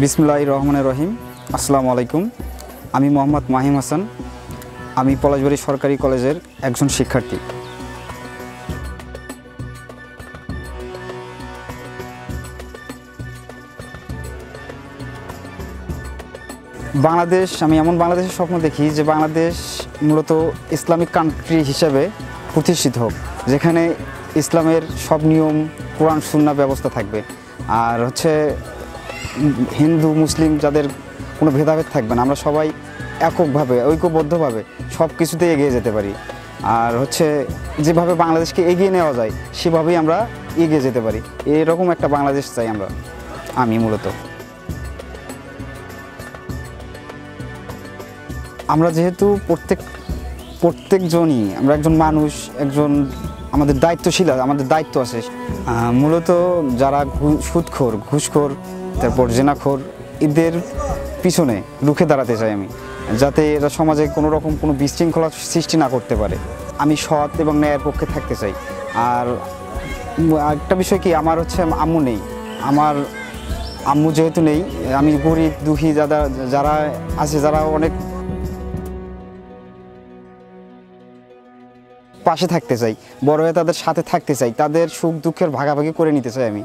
বিসমিল্লাহির রহমানির রহিম। আসসালামু আলাইকুম। আমি মোহাম্মদ মাহিম হাসান। আমি পলাশবাড়ি সরকারি কলেজের একজন শিক্ষার্থী। বাংলাদেশ, আমি এমন বাংলাদেশের স্বপ্ন দেখি যে বাংলাদেশ মূলত ইসলামিক কান্ট্রি হিসেবে প্রতিষ্ঠিত হোক, যেখানে ইসলামের সব নিয়ম, কোরআন সুন্নাহ ব্যবস্থা থাকবে। আর হিন্দু মুসলিম যাদের কোনো ভেদাভেদ থাকবে না, আমরা সবাই এককভাবে ঐক্যবদ্ধভাবে সব কিছুতে এগিয়ে যেতে পারি। আর যেভাবে বাংলাদেশকে এগিয়ে নেওয়া যায় সেভাবেই আমরা এগিয়ে যেতে পারি। এরকম একটা বাংলাদেশ চাই আমি মূলত। আমরা যেহেতু প্রত্যেকজনই আমরা একজন মানুষ, আমাদের দায়িত্ব আছে। মূলত যারা সুদখোর, ঘুষখোর, তারপর জেনাখোর, এদের পিছনে রুখে দাঁড়াতে চাই আমি, যাতে এরা সমাজে কোনো বিশৃঙ্খলা সৃষ্টি না করতে পারে। আমি সৎ এবং ন্যায়ের পক্ষে থাকতে চাই। আর একটা বিষয় কি, আমার আম্মু নেই। আমার আম্মু যেহেতু নেই, আমি গরিব দুঃখী যারা আছে, যারা অনেক পাশে থাকতে চাই, বড় হয়ে তাদের সাথে থাকতে চাই, তাদের সুখ দুঃখের ভাগাভাগি করে নিতে চাই আমি।